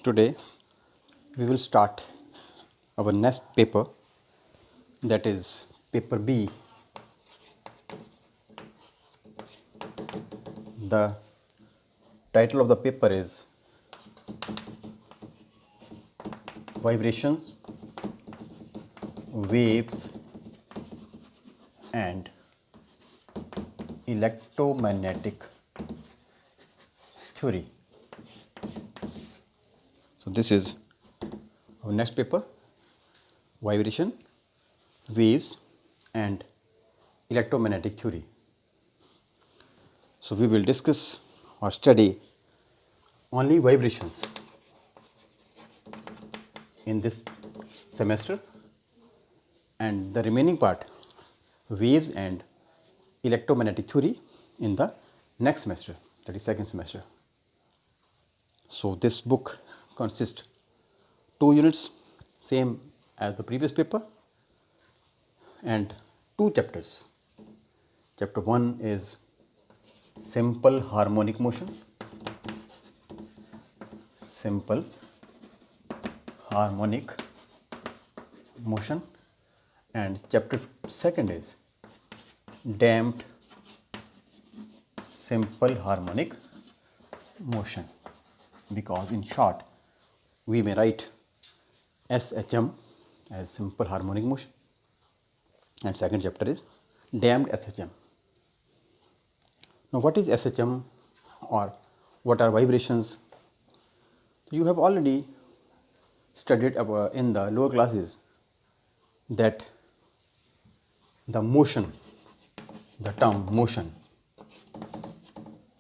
Today we will start our next paper, that is paper B. The title of the paper is Vibrations, Waves and Electromagnetic Theory. So this is our next paper, Vibration, Waves and Electromagnetic Theory. So we will discuss or study only vibrations in this semester, and the remaining part, waves and electromagnetic theory, in the next semester, that is second semester. So this book consists 2 units, same as the previous paper, and 2 chapters. Chapter 1 is simple harmonic motion, simple harmonic motion, and chapter 2 is damped simple harmonic motion, because in short we may write SHM as simple harmonic motion, and second chapter is damped SHM. Now what is SHM or what are vibrations? You have already studied in the lower classes that the motion, the term motion.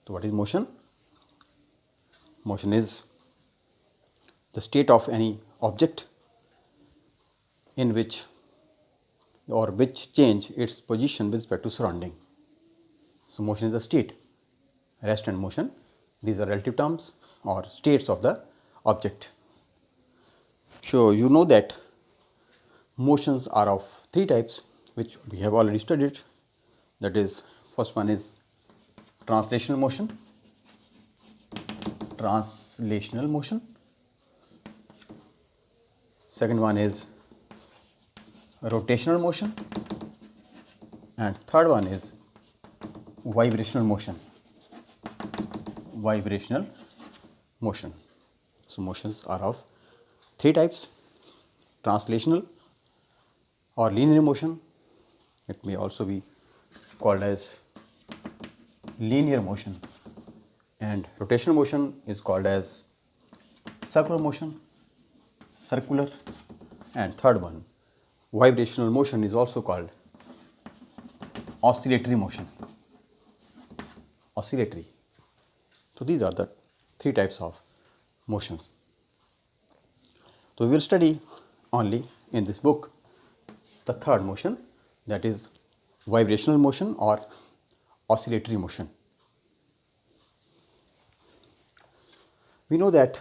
So what is motion? Motion is the state of any object in which change its position with respect to surrounding. So motion is a state. Rest and motion, these are relative terms or states of the object. So you know that motions are of 3 types, which we have already studied. That is, first one is translational motion, second one is rotational motion, and third one is vibrational motion. So motions are of 3 types: translational or linear motion, it may also be called as linear motion, and rotational motion is called as circular motion, and third one, vibrational motion, is also called oscillatory motion. So these are the 3 types of motions. So we will study only in this book the third motion, that is vibrational motion or oscillatory motion. We know that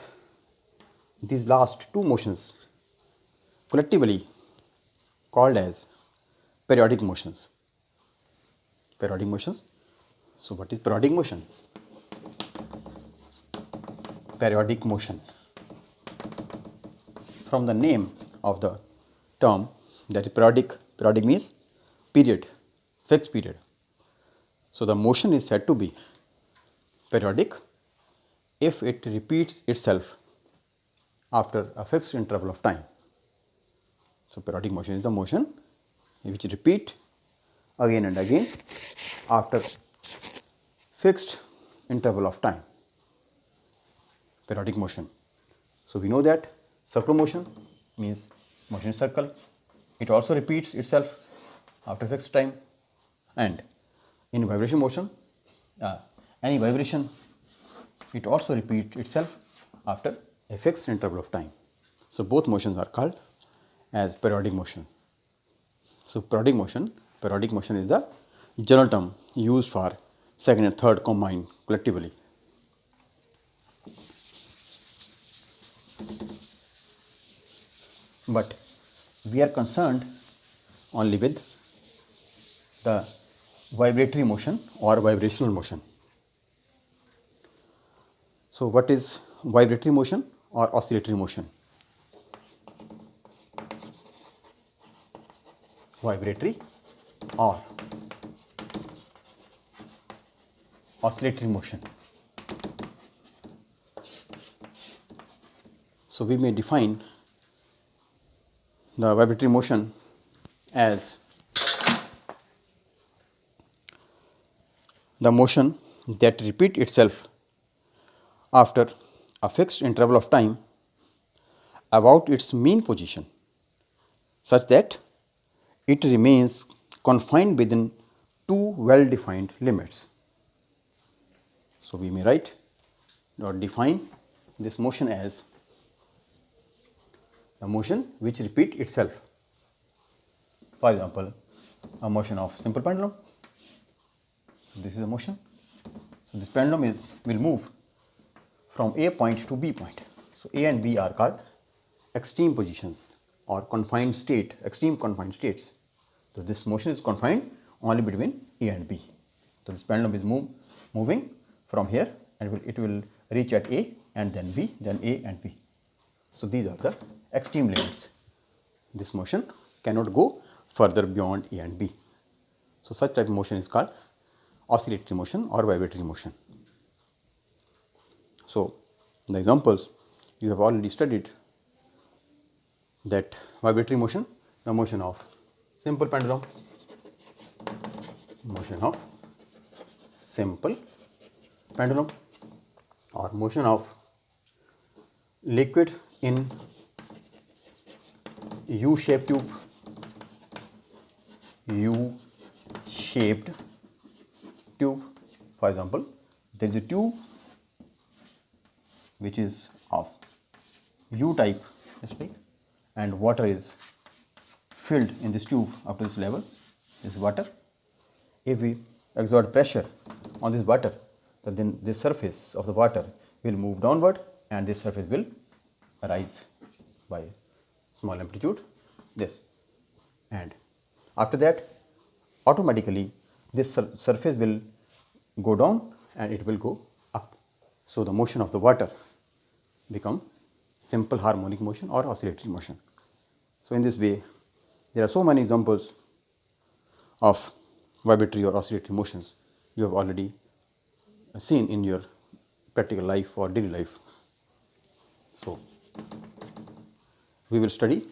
these last 2 motions collectively called as periodic motions. So what is periodic motion? Periodic motion, from the name of the term, that is periodic means period, fixed period. So the motion is said to be periodic if it repeats itself after a fixed interval of time. So periodic motion is the motion which repeat again and again after fixed interval of time. Periodic motion. So we know that circular motion means motion in circle. It also repeats itself after fixed time, and in vibration motion, any vibration, it also repeats itself after a fixed interval of time. So both motions are called as periodic motion. So periodic motion is the general term used for second and third combined collectively. But we are concerned only with the vibratory motion or vibrational motion. So what is vibratory motion or oscillatory motion. Vibratory or oscillatory motion. So we may define the vibratory motion as the motion that repeats itself after a fixed interval of time about its mean position, such that it remains confined within two well defined limits. So we may write or define this motion as the motion which repeats itself. For example, a motion of simple pendulum. This is a motion. So this pendulum will move from A point to B point. So A and B are called extreme positions or confined state, extreme confined states. So this motion is confined only between A and B. So this pendulum is moving from here and it will reach at A and then B, then A and B. So these are the extreme limits. This motion cannot go further beyond A and B. So such type of motion is called oscillatory motion or vibratory motion. So the examples you have already studied, that vibratory motion, the motion of simple pendulum, motion of simple pendulum, or motion of liquid in U-shaped tube, U-shaped tube. For example, there is a tube which is of U type, and water is filled in this tube up to this level. This is water. If we exert pressure on this water, then this surface of the water will move downward and this surface will rise by small amplitude, this, and after that automatically this surface will go down and it will go up. So the motion of the water become simple harmonic motion or oscillatory motion. So in this way there are so many examples of vibratory or oscillatory motions you have already seen in your practical life or daily life. So we will study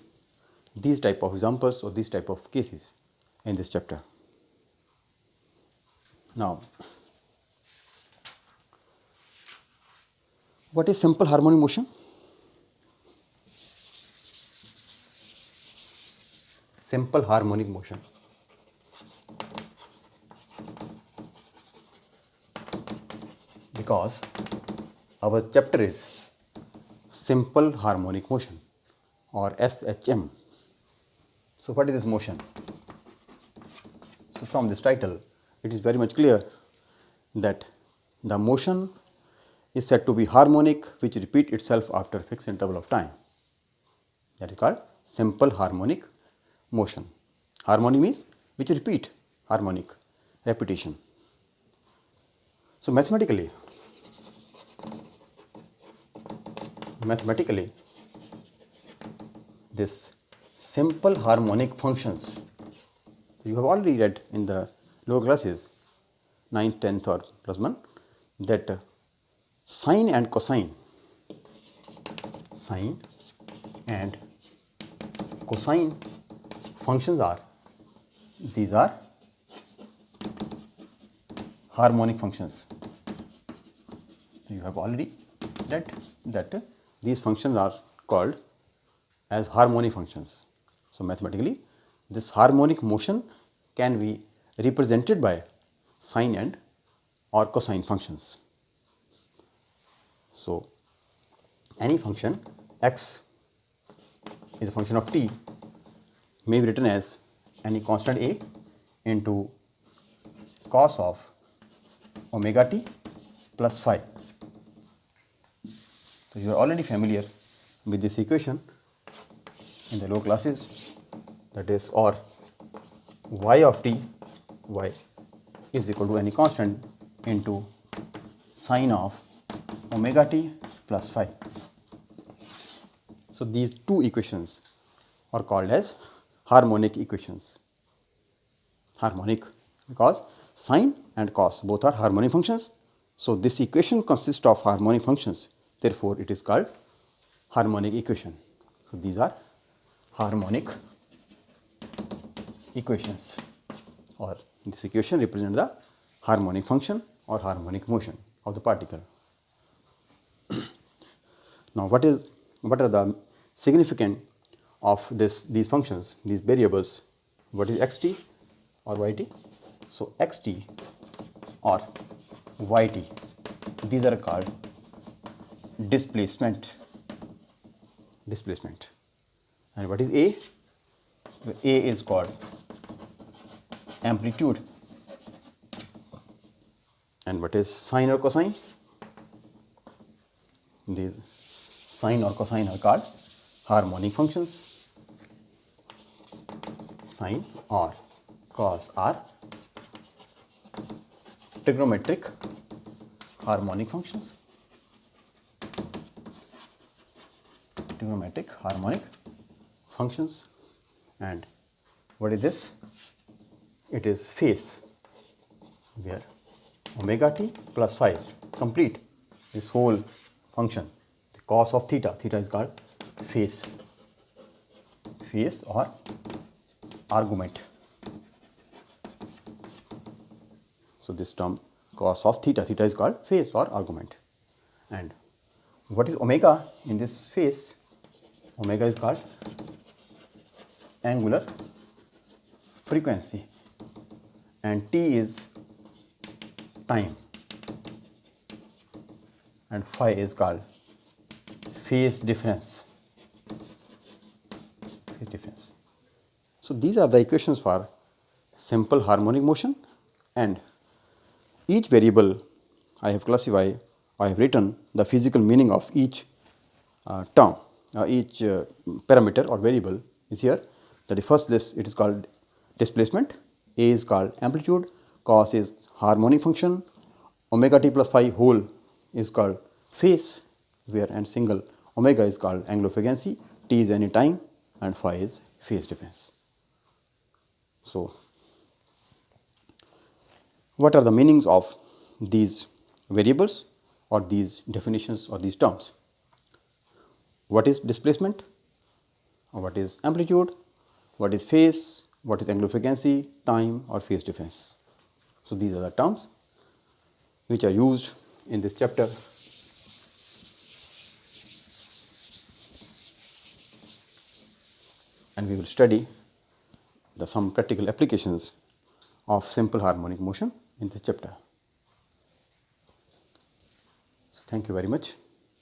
these type of examples or these type of cases in this chapter. Now, what is simple harmonic motion? Simple harmonic motion. Because our chapter is simple harmonic motion or SHM. So what is this motion? So from this title it is very much clear that the motion is said to be harmonic which repeats itself after a fixed interval of time. That is called simple harmonic motion. Harmony means which repeat, harmonic, repetition. So mathematically this simple harmonic functions, so you have already read in the lower classes 9th, 10th or plus 1 that sine and cosine functions are, these are harmonic functions. So you have already read that these functions are called as harmonic functions. So mathematically this harmonic motion can be represented by sine and or cosine functions. So any function x is a function of t may be written as any constant a into cos of omega t plus phi. So you are already familiar with this equation in the lower classes, that is, or y of t, y is equal to any constant into sine of omega t plus phi. So these two equations are called as harmonic equations. Harmonic because sine and cos both are harmonic functions. So this equation consists of harmonic functions. Therefore, it is called harmonic equation. So these are harmonic equations, or this equation represents the harmonic function or harmonic motion of the particle. Now, what are the significance of these functions, these variables? What is xt or yt? So xt or yt, these are called displacement. And what is a? A is called amplitude. And what is sine or cosine? These sine or cosine are called harmonic functions. Sine or cos are trigonometric harmonic functions. Trigonometric harmonic functions. And what is this? It is phase, where omega t plus phi complete this whole function. The cos of theta is called phase or argument. So this term cos of theta is called phase or argument. And what is omega in this phase? Omega is called angular frequency, and t is time, and phi is called phase difference. So these are the equations for simple harmonic motion, and each variable I have classified, I have written the physical meaning of each term, each parameter or variable is here. That is, first it is called displacement, A is called amplitude, cos is harmonic function, omega t plus phi whole is called phase, where and single omega is called angular frequency, t is any time, and phi is phase difference. So what are the meanings of these variables or these definitions or these terms? What is displacement, or what is amplitude, what is phase, what is angular frequency, time, or phase difference? So these are the terms which are used in this chapter. And we will study some practical applications of simple harmonic motion in this chapter. So thank you very much.